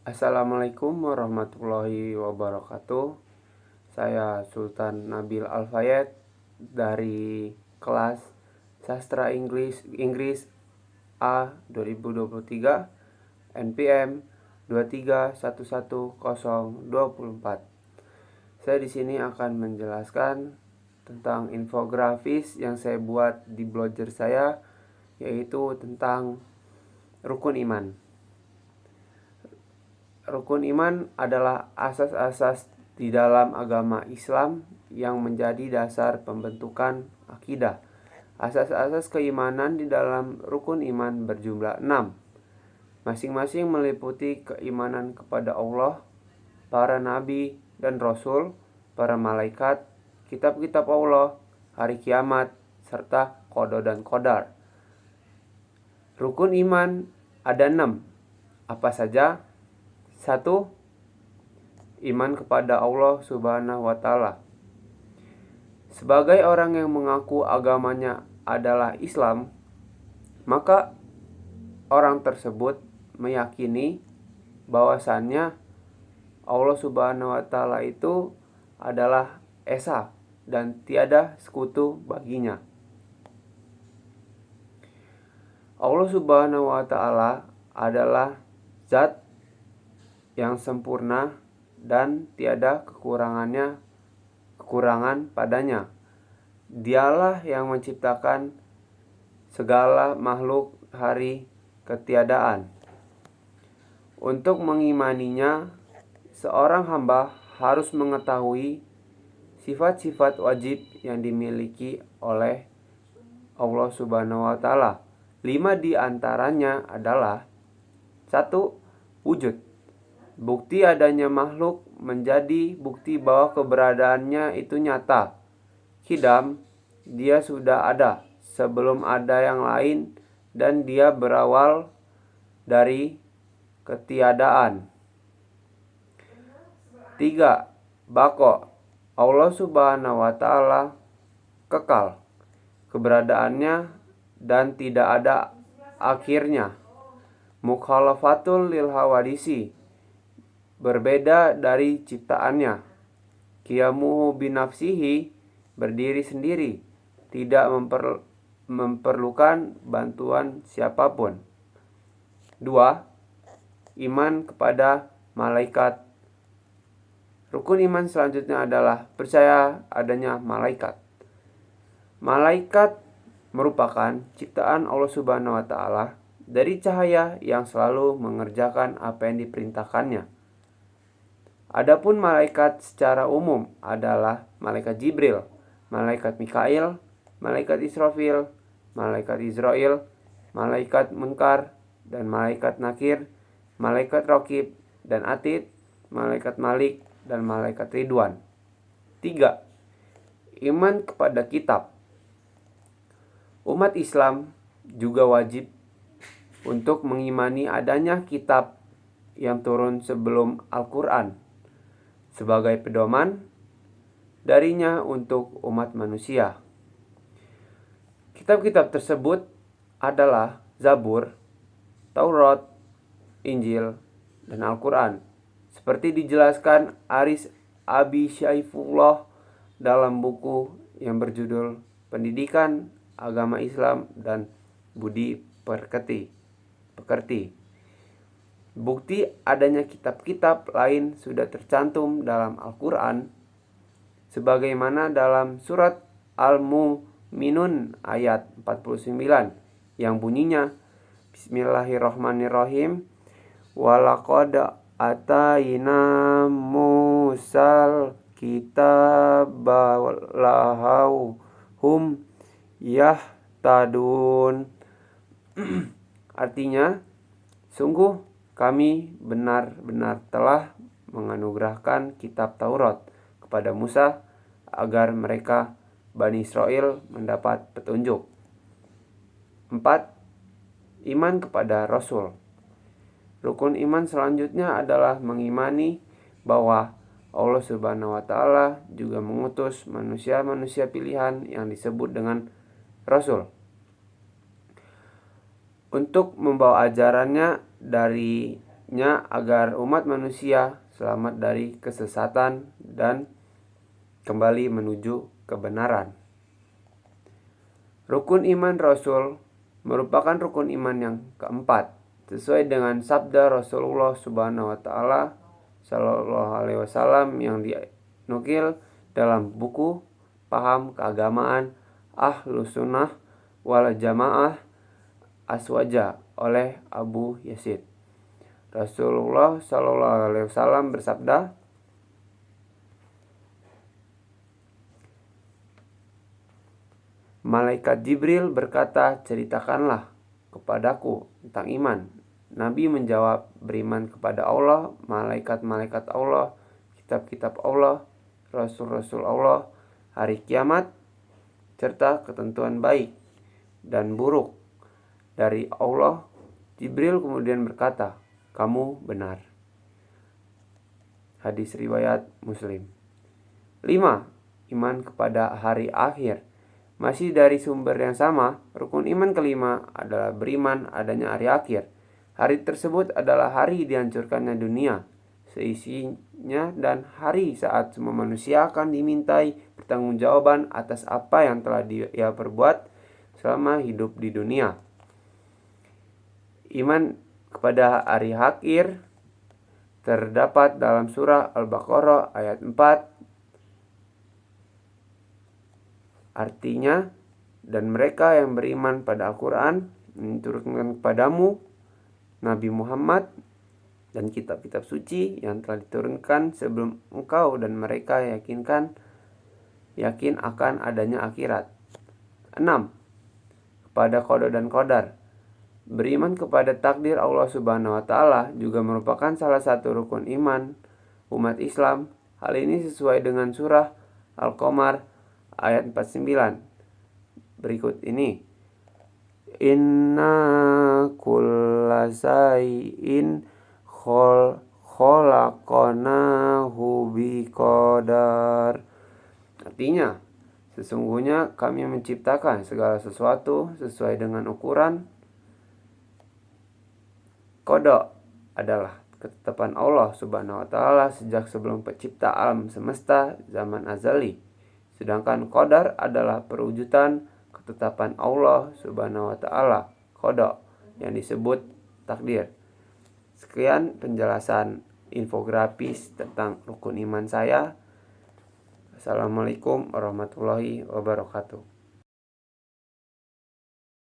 Assalamualaikum warahmatullahi wabarakatuh. Saya Sultan Nabil Al-Fayed dari kelas Sastra Inggris A 2023 NPM 2311024. Saya di sini akan menjelaskan tentang infografis yang saya buat di blogger saya, yaitu tentang rukun iman. Rukun iman adalah asas-asas di dalam agama Islam yang menjadi dasar pembentukan akidah. Asas-asas keimanan di dalam rukun iman berjumlah 6. Masing-masing meliputi keimanan kepada Allah, para nabi dan rasul, para malaikat, kitab-kitab Allah, hari kiamat, serta qada dan qadar. Rukun iman ada 6. Apa saja? 1. Iman kepada Allah Subhanahu wa Ta'ala. Sebagai orang yang mengaku agamanya adalah Islam, maka orang tersebut meyakini bahwasannya Allah Subhanahu wa Ta'ala itu adalah esa dan tiada sekutu baginya. Allah Subhanahu wa Ta'ala adalah zat yang sempurna dan tiada kekurangan padanya. Dialah yang menciptakan segala makhluk hari ketiadaan. Untuk mengimaninya, seorang hamba harus mengetahui sifat-sifat wajib yang dimiliki oleh Allah Subhanahu wa Ta'ala. 5 di antaranya adalah: 1. Wujud. Bukti adanya makhluk menjadi bukti bahwa keberadaannya itu nyata. Qidam, dia sudah ada sebelum ada yang lain dan dia berawal dari ketiadaan. 3. Baqo. Allah Subhanahu wa Ta'ala kekal keberadaannya dan tidak ada akhirnya. Mukhalafatul lil hawadisi, berbeda dari ciptaannya. Qiyamuhu binafsihi, berdiri sendiri, tidak memerlukan bantuan siapapun. 2. Iman kepada malaikat. Rukun iman selanjutnya adalah percaya adanya malaikat. Malaikat merupakan ciptaan Allah Subhanahu wa Ta'ala dari cahaya yang selalu mengerjakan apa yang diperintahkannya. Adapun malaikat secara umum adalah malaikat Jibril, malaikat Mikail, malaikat Israfil, malaikat Israel, malaikat Munkar dan malaikat Nakir, malaikat Raqib dan Atid, malaikat Malik dan malaikat Ridwan. 3. Iman kepada kitab. Umat Islam juga wajib untuk mengimani adanya kitab yang turun sebelum Al-Quran sebagai pedoman darinya untuk umat manusia. Kitab-kitab tersebut adalah Zabur, Taurat, Injil, dan Al-Quran, seperti dijelaskan Aris Abi Syaifullah dalam buku yang berjudul Pendidikan Agama Islam dan Budi Pekerti. Bukti adanya kitab-kitab lain sudah tercantum dalam Al-Quran, sebagaimana dalam surat Al-Mu'minun ayat 49 yang bunyinya, Bismillahirrahmanirrahim, walaqad atayna Musal kitaba lahum yahtadun. Artinya, sungguh kami benar-benar telah menganugerahkan kitab Taurat kepada Musa agar mereka Bani Israel mendapat petunjuk. 4. Iman kepada Rasul. Rukun iman selanjutnya adalah mengimani bahwa Allah Subhanahu wa Ta'ala juga mengutus manusia-manusia pilihan yang disebut dengan Rasul untuk membawa ajarannya dari agar umat manusia selamat dari kesesatan dan kembali menuju kebenaran. Rukun iman Rasul merupakan rukun iman yang keempat, sesuai dengan sabda Rasulullah Subhanahu wa taala Shallallahu alaihi wasallam yang dinukil dalam buku Paham Keagamaan Ahlus Sunnah wal Jamaah Aswaja oleh Abu Yazid. Rasulullah Shallallahu alaihi wasallam bersabda, Malaikat Jibril berkata, ceritakanlah kepadaku tentang iman. Nabi menjawab, beriman kepada Allah, malaikat-malaikat Allah, kitab-kitab Allah, rasul-rasul Allah, hari kiamat, serta ketentuan baik dan buruk dari Allah. Jibril kemudian berkata, kamu benar. Hadis riwayat Muslim. 5. Iman kepada hari akhir. Masih dari sumber yang sama, rukun iman kelima adalah beriman adanya hari akhir. Hari tersebut adalah hari dihancurkannya dunia, seisinya, dan hari saat semua manusia akan dimintai pertanggungjawaban atas apa yang telah ia perbuat selama hidup di dunia. Iman kepada hari akhir terdapat dalam surah Al-Baqarah ayat 4. Artinya, dan mereka yang beriman pada Al-Quran menurunkan kepadamu Nabi Muhammad dan kitab-kitab suci yang telah diturunkan sebelum engkau, dan mereka yakin akan adanya akhirat. 6. Kepada qada dan qadar. Beriman kepada takdir Allah Subhanahu wa taala juga merupakan salah satu rukun iman umat Islam. Hal ini sesuai dengan surah Al-Qamar ayat 49. Berikut ini. Inna kulla shay'in khalaqnahu biqadar. Artinya, sesungguhnya kami menciptakan segala sesuatu sesuai dengan ukuran. Qada adalah ketetapan Allah Subhanahu wa taala sejak sebelum pencipta alam semesta zaman azali. Sedangkan qadar adalah perwujudan ketetapan Allah Subhanahu wa taala, qada, yang disebut takdir. Sekian penjelasan infografis tentang rukun iman saya. Assalamualaikum warahmatullahi wabarakatuh.